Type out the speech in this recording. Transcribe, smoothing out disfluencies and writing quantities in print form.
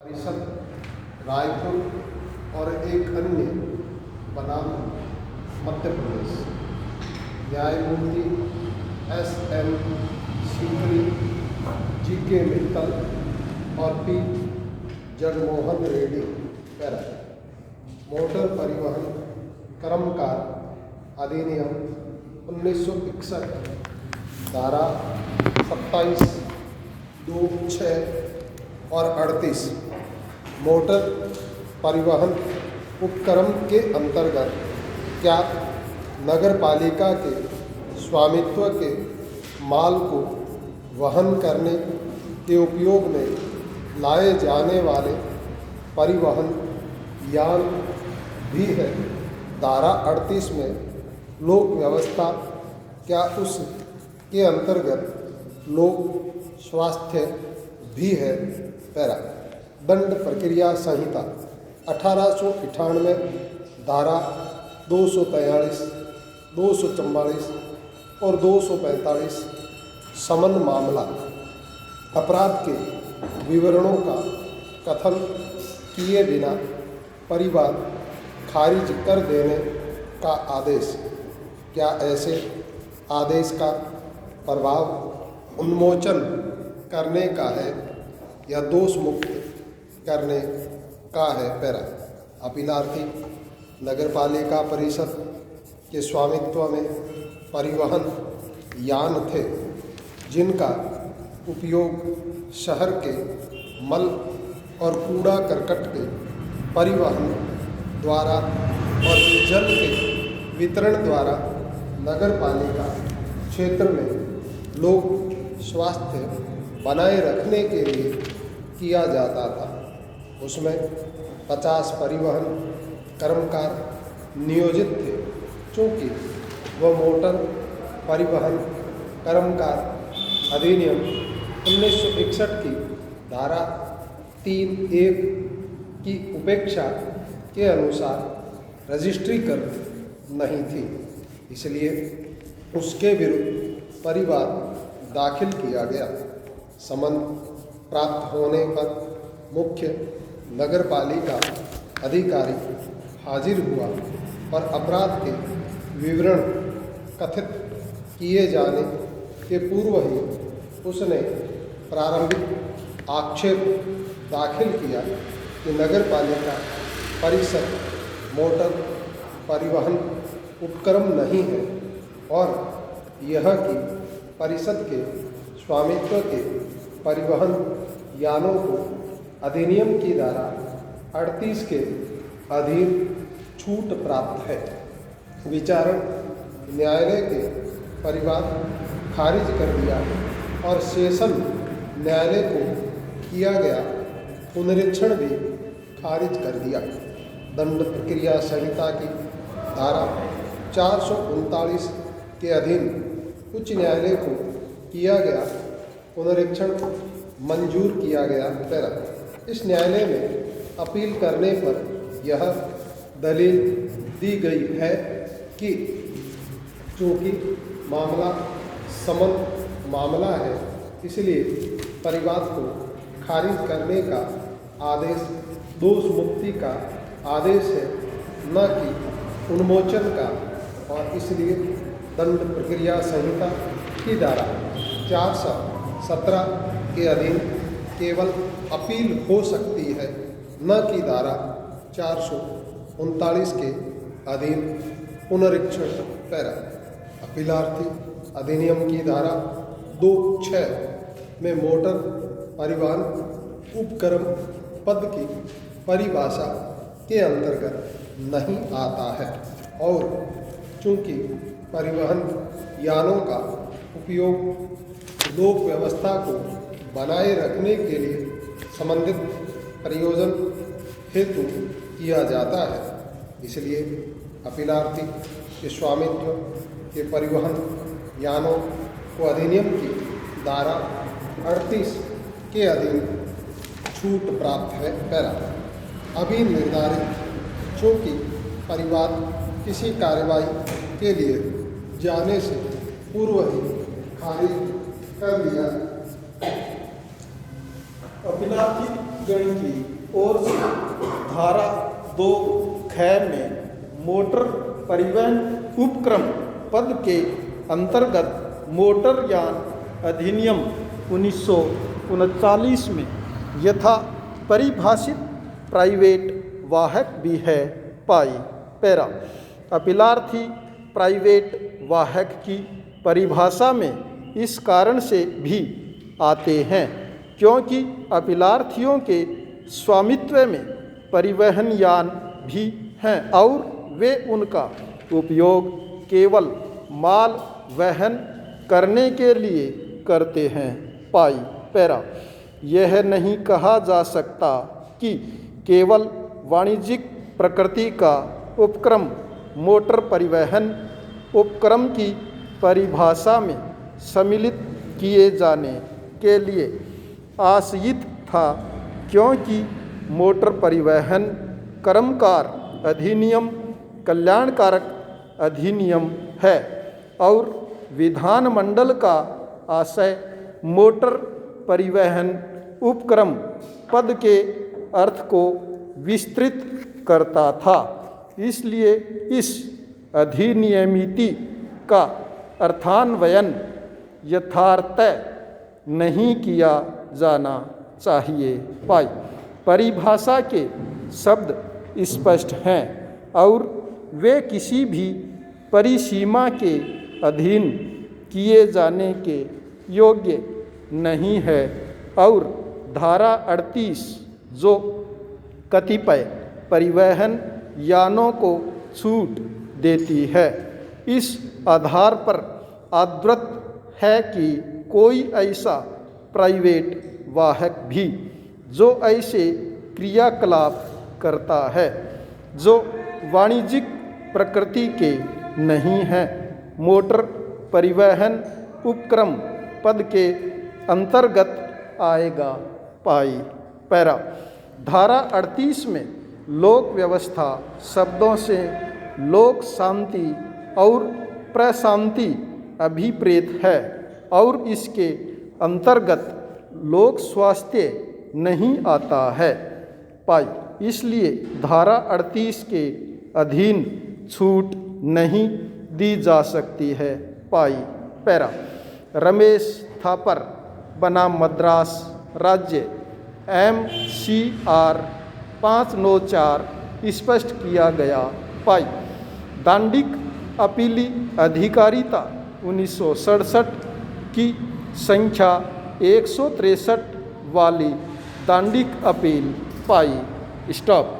परिषद रायपुर और एक अन्य बनाम मध्य प्रदेश। न्यायमूर्ति S.M. सीकरी, G.K. मित्तल और P. Jagmohan Reddy para. Motor परिवहन कर्मकार अधिनियम 1961 धारा 27, 2, 6 और 38 मोटर परिवहन उपक्रम के अंतर्गत क्या नगर पालिका के स्वामित्व के माल को वहन करने के उपयोग में लाए जाने वाले परिवहन यान भी है। धारा 38 में लोक व्यवस्था क्या उस के अंतर्गत लोक स्वास्थ्य भी है। पैरा। दंड प्रक्रिया संहिता 1898 धारा 243, 244 और 245 समन मामला अपराध के विवरणों का कथन किए बिना परिवाद खारिज कर देने का आदेश। क्या ऐसे आदेश का प्रभाव उन्मोचन करने का है या दोष मुक्त करने का है। पैरा। अपीलार्थी नगर पालिका परिषद के स्वामित्व में परिवहन यान थे जिनका उपयोग शहर के मल और कूड़ा करकट के परिवहन द्वारा और जल के वितरण द्वारा नगर पालिका क्षेत्र में लोक स्वास्थ्य बनाए रखने के लिए किया जाता था। उसमें 50 परिवहन कर्मकार नियोजित थे। चूँकि वह मोटर परिवहन कर्मकार अधिनियम 1961 की धारा 3(1) की उपेक्षा के अनुसार रजिस्ट्रीकृत नहीं थी, इसलिए उसके विरुद्ध परिवाद दाखिल किया गया। समन प्राप्त होने पर मुख्य नगर पालिका अधिकारी हाजिर हुआ और अपराध के विवरण कथित किए जाने के पूर्व ही उसने प्रारंभिक आक्षेप दाखिल किया कि नगर पालिका परिषद मोटर परिवहन उपक्रम नहीं है और यह कि परिषद के स्वामित्व के परिवहन यानों को अधिनियम की धारा 38 के अधीन छूट प्राप्त है। विचारण न्यायालय के परिवाद खारिज कर दिया और सेशन न्यायालय को किया गया पुनरीक्षण भी खारिज कर दिया। दंड प्रक्रिया संहिता की धारा 439 के अधीन उच्च न्यायालय को किया गया पुनरीक्षण मंजूर किया गया। पैरा। इस न्यायालय में अपील करने पर यह दलील दी गई है कि चूँकि मामला समन मामला है, इसलिए परिवाद को खारिज करने का आदेश दोष मुक्ति का आदेश है, न कि उन्मोचन का, और इसलिए दंड प्रक्रिया संहिता की धारा 417 के अधीन केवल अपील हो सकती है, न कि धारा 439 के अधीन पुनरीक्षण। पैरा। अपीलार्थी अधिनियम की धारा 2(6) में मोटर परिवहन उपक्रम पद की परिभाषा के अंतर्गत नहीं आता है और चूँकि परिवहन यानों का उपयोग लोक व्यवस्था को बनाए रखने के लिए संबंधित प्रयोजन हेतु किया जाता है, इसलिए अपीलार्थी के स्वामित्व के परिवहन यानों को अधिनियम की धारा 38 के अधीन छूट प्राप्त है। पैरा। अभी निर्धारित चूँकि परिवाद किसी कार्रवाई के लिए जाने से पूर्व ही खारिज कर दिया। अपीलार्थी गण की ओर से धारा 2 ख में मोटर परिवहन उपक्रम पद के अंतर्गत मोटर यान अधिनियम 1939 में यथा परिभाषित प्राइवेट वाहक भी है पाई। पैरा अपीलार्थी प्राइवेट वाहक की परिभाषा में इस कारण से भी आते हैं क्योंकि अपीलार्थियों के स्वामित्व में परिवहन यान भी हैं और वे उनका उपयोग केवल माल वहन करने के लिए करते हैं। पाई। पैरा यह नहीं कहा जा सकता कि केवल वाणिज्यिक प्रकृति का उपक्रम मोटर परिवहन उपक्रम की परिभाषा में सम्मिलित किए जाने के लिए आशयित था क्योंकि मोटर परिवहन कर्मकार अधिनियम कल्याणकारक अधिनियम है और विधानमंडल का आशय मोटर परिवहन उपक्रम पद के अर्थ को विस्तृत करता था। इसलिए इस अधिनियमिति का अर्थान्वयन यथार्थ नहीं किया जाना चाहिए। पाई। परिभाषा के शब्द स्पष्ट हैं और वे किसी भी परिसीमा के अधीन किए जाने के योग्य नहीं है और धारा 38 जो कतिपय परिवहन यानों को छूट देती है इस आधार पर आदृत है कि कोई ऐसा प्राइवेट वाहक भी जो ऐसे क्रियाकलाप करता है जो वाणिज्यिक प्रकृति के नहीं हैं मोटर परिवहन उपक्रम पद के अंतर्गत आएगा। पाई। पैरा धारा 38 में लोक व्यवस्था शब्दों से लोक शांति और प्रशांति अभिप्रेत है और इसके अंतर्गत लोक स्वास्थ्य नहीं आता है। पाई। इसलिए धारा 38 के अधीन छूट नहीं दी जा सकती है। पाई। पैरा रमेश थापर बनाम मद्रास राज्य MCR 594 स्पष्ट किया गया। पाई। दांडिक अपीली अधिकारिता 1967 की संख्या 163 वाली दांडिक अपील। पाई। स्टॉप।